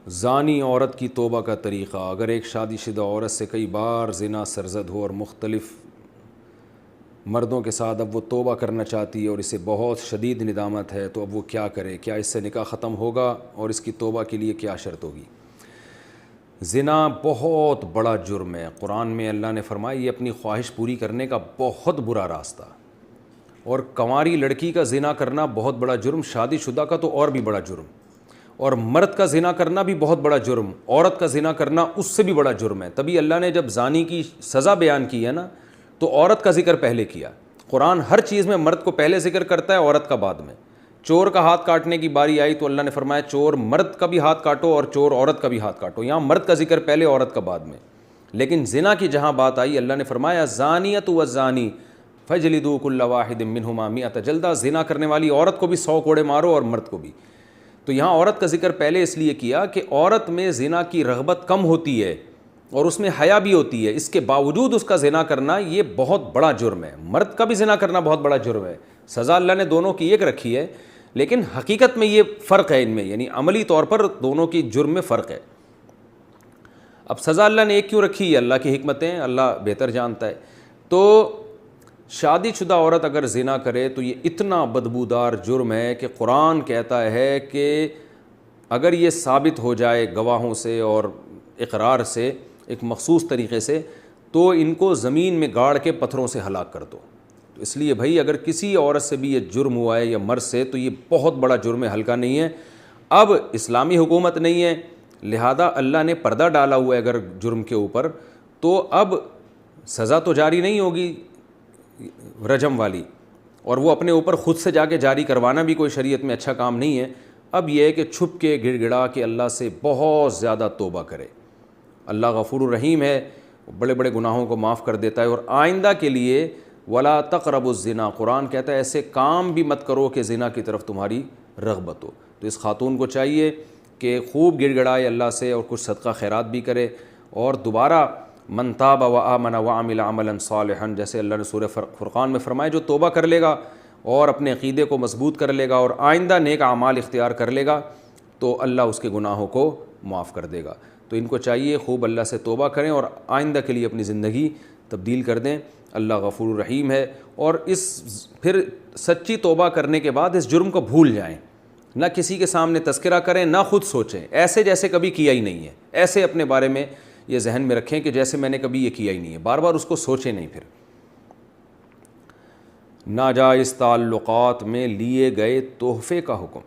زانی عورت کی توبہ کا طریقہ۔ اگر ایک شادی شدہ عورت سے کئی بار زنا سرزد ہو اور مختلف مردوں کے ساتھ اب وہ توبہ کرنا چاہتی ہے اور اسے بہت شدید ندامت ہے، تو اب وہ کیا کرے؟ کیا اس سے نکاح ختم ہوگا اور اس کی توبہ کے لیے کیا شرط ہوگی؟ زنا بہت بڑا جرم ہے۔ قرآن میں اللہ نے فرمایا یہ اپنی خواہش پوری کرنے کا بہت برا راستہ، اور کنواری لڑکی کا زنا کرنا بہت بڑا جرم، شادی شدہ کا تو اور بھی بڑا جرم، اور مرد کا زنا کرنا بھی بہت بڑا جرم، عورت کا زنا کرنا اس سے بھی بڑا جرم ہے۔ تبھی اللہ نے جب زانی کی سزا بیان کی ہے نا تو عورت کا ذکر پہلے کیا۔ قرآن ہر چیز میں مرد کو پہلے ذکر کرتا ہے، عورت کا بعد میں۔ چور کا ہاتھ کاٹنے کی باری آئی تو اللہ نے فرمایا چور مرد کا بھی ہاتھ کاٹو اور چور عورت کا بھی ہاتھ کاٹو، یہاں مرد کا ذکر پہلے عورت کا بعد میں۔ لیکن زنا کی جہاں بات آئی اللہ نے فرمایا زانیۃ والزانی فاجلدوا کل واحد منہما مئۃ جلدہ، زنا کرنے والی عورت کو بھی 100 کوڑے مارو اور مرد کو بھی۔ تو یہاں عورت کا ذکر پہلے اس لیے کیا کہ عورت میں زنا کی رغبت کم ہوتی ہے اور اس میں حیا بھی ہوتی ہے، اس کے باوجود اس کا زنا کرنا یہ بہت بڑا جرم ہے۔ مرد کا بھی زنا کرنا بہت بڑا جرم ہے، سزا اللہ نے دونوں کی ایک رکھی ہے، لیکن حقیقت میں یہ فرق ہے ان میں، یعنی عملی طور پر دونوں کی جرم میں فرق ہے۔ اب سزا اللہ نے ایک کیوں رکھی ہے؟ اللہ کی حکمتیں اللہ بہتر جانتا ہے۔ تو شادی شدہ عورت اگر زنا کرے تو یہ اتنا بدبودار جرم ہے کہ قرآن کہتا ہے کہ اگر یہ ثابت ہو جائے گواہوں سے اور اقرار سے ایک مخصوص طریقے سے تو ان کو زمین میں گاڑ کے پتھروں سے ہلاک کر دو۔ تو اس لیے بھائی اگر کسی عورت سے بھی یہ جرم ہوا ہے یا مرد سے تو یہ بہت بڑا جرم ہے، ہلکا نہیں ہے۔ اب اسلامی حکومت نہیں ہے، لہذا اللہ نے پردہ ڈالا ہوا ہے اگر جرم کے اوپر، تو اب سزا تو جاری نہیں ہوگی رجم والی، اور وہ اپنے اوپر خود سے جا کے جاری کروانا بھی کوئی شریعت میں اچھا کام نہیں ہے۔ اب یہ ہے کہ چھپ کے گڑ گڑا کے اللہ سے بہت زیادہ توبہ کرے۔ اللہ غفور الرحیم ہے، بڑے بڑے گناہوں کو معاف کر دیتا ہے، اور آئندہ کے لیے ولا تقربوا الزنا، قرآن کہتا ہے ایسے کام بھی مت کرو کہ زنا کی طرف تمہاری رغبت ہو۔ تو اس خاتون کو چاہیے کہ خوب گڑ گڑائے اللہ سے اور کچھ صدقہ خیرات بھی کرے، اور دوبارہ من تاب وآمن وعمل عملا صالحا، جیسے اللہ نے سورہ فرقان میں فرمایا جو توبہ کر لے گا اور اپنے عقیدے کو مضبوط کر لے گا اور آئندہ نیک اعمال اختیار کر لے گا تو اللہ اس کے گناہوں کو معاف کر دے گا۔ تو ان کو چاہیے خوب اللہ سے توبہ کریں اور آئندہ کے لیے اپنی زندگی تبدیل کر دیں۔ اللہ غفور الرحیم ہے، اور اس پھر سچی توبہ کرنے کے بعد اس جرم کو بھول جائیں، نہ کسی کے سامنے تذکرہ کریں، نہ خود سوچیں ایسے جیسے کبھی کیا ہی نہیں ہے، ایسے اپنے بارے میں یہ ذہن میں رکھیں کہ جیسے میں نے کبھی یہ کیا ہی نہیں ہے، بار بار اس کو سوچیں نہیں۔ پھر ناجائز تعلقات میں لیے گئے تحفے کا حکم،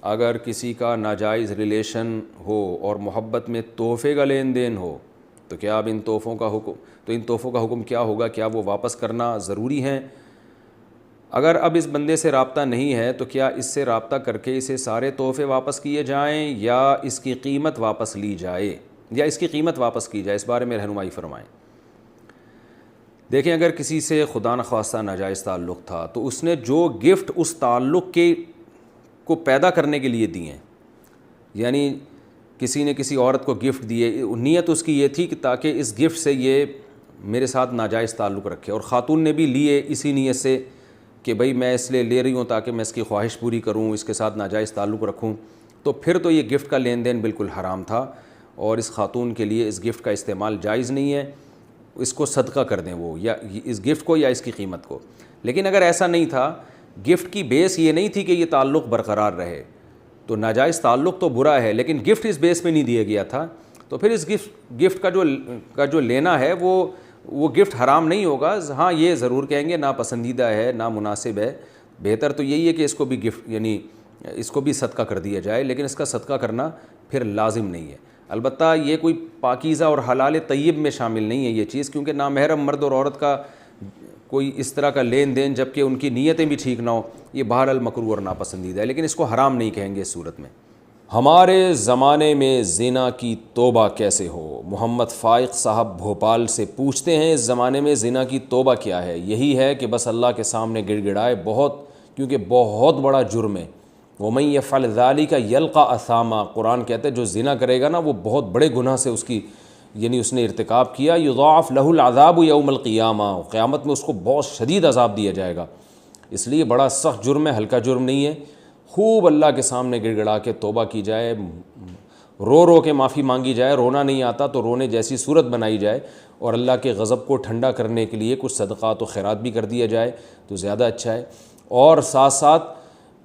اگر کسی کا ناجائز ریلیشن ہو اور محبت میں تحفے کا لین دین ہو تو کیا اب ان تحفوں کا حکم کیا ہوگا؟ کیا وہ واپس کرنا ضروری ہیں؟ اگر اب اس بندے سے رابطہ نہیں ہے تو کیا اس سے رابطہ کر کے اسے سارے تحفے واپس کیے جائیں یا اس کی قیمت واپس لی جائے، یا اس کی قیمت واپس کی جائے؟ اس بارے میں رہنمائی فرمائیں۔ دیکھیں، اگر کسی سے خدا نخواستہ ناجائز تعلق تھا تو اس نے جو گفٹ اس تعلق کو پیدا کرنے کے لیے دیے ہیں، یعنی کسی نے کسی عورت کو گفٹ دیے، نیت اس کی یہ تھی کہ تاکہ اس گفٹ سے یہ میرے ساتھ ناجائز تعلق رکھے، اور خاتون نے بھی لیے اسی نیت سے کہ بھئی میں اس لیے لے رہی ہوں تاکہ میں اس کی خواہش پوری کروں، اس کے ساتھ ناجائز تعلق رکھوں، تو پھر تو یہ گفٹ کا لین دین بالکل حرام تھا، اور اس خاتون کے لیے اس گفٹ کا استعمال جائز نہیں ہے، اس کو صدقہ کر دیں وہ، یا اس گفٹ کو یا اس کی قیمت کو۔ لیکن اگر ایسا نہیں تھا، گفٹ کی بیس یہ نہیں تھی کہ یہ تعلق برقرار رہے، تو ناجائز تعلق تو برا ہے، لیکن گفٹ اس بیس پہ نہیں دیا گیا تھا، تو پھر اس گفٹ کا جو لینا ہے وہ گفٹ حرام نہیں ہوگا۔ ہاں یہ ضرور کہیں گے ناپسندیدہ ہے، نامناسب ہے، بہتر تو یہی ہے کہ اس کو بھی گفٹ یعنی اس کو بھی صدقہ کر دیا جائے، لیکن اس کا صدقہ کرنا پھر لازم نہیں ہے۔ البتہ یہ کوئی پاکیزہ اور حلال طیب میں شامل نہیں ہے یہ چیز، کیونکہ نامحرم مرد اور عورت کا کوئی اس طرح کا لین دین جبکہ ان کی نیتیں بھی ٹھیک نہ ہو، یہ بہرحال مکروہ اور ناپسندیدہ ہے، لیکن اس کو حرام نہیں کہیں گے اس صورت میں۔ ہمارے زمانے میں زنا کی توبہ کیسے ہو؟ محمد فائق صاحب بھوپال سے پوچھتے ہیں، اس زمانے میں زنا کی توبہ کیا ہے؟ یہی ہے کہ بس اللہ کے سامنے گڑ گڑائے، کیونکہ بہت بڑا جرم ہے۔ وَمَن يَفْعَلْ ذَلِكَ يَلْقَ أَثَامًا، قرآن کہتا ہے جو زنا کرے گا نا وہ بہت بڑے گناہ سے اس نے ارتکاب کیا، یضاعف لہ العذاب یوم القیامہ، قیامت میں اس کو بہت شدید عذاب دیا جائے گا، اس لیے بڑا سخت جرم ہے، ہلکا جرم نہیں ہے۔ خوب اللہ کے سامنے گڑ گڑا کے توبہ کی جائے، رو رو کے معافی مانگی جائے، رونا نہیں آتا تو رونے جیسی صورت بنائی جائے اور اللہ کے غضب کو ٹھنڈا کرنے کے لیے کچھ صدقات و خیرات بھی کر دیا جائے تو زیادہ اچھا ہے۔ اور ساتھ ساتھ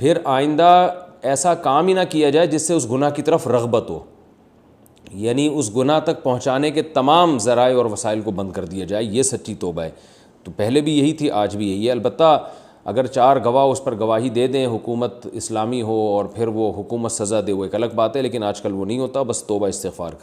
پھر آئندہ ایسا کام ہی نہ کیا جائے جس سے اس گناہ کی طرف رغبت ہو، یعنی اس گناہ تک پہنچانے کے تمام ذرائع اور وسائل کو بند کر دیا جائے، یہ سچی توبہ ہے۔ تو پہلے بھی یہی تھی، آج بھی یہی ہے۔ البتہ اگر 4 گواہ اس پر گواہی دے دیں، حکومت اسلامی ہو اور پھر وہ حکومت سزا دے، وہ ایک الگ بات ہے، لیکن آج کل وہ نہیں ہوتا، بس توبہ استغفار کر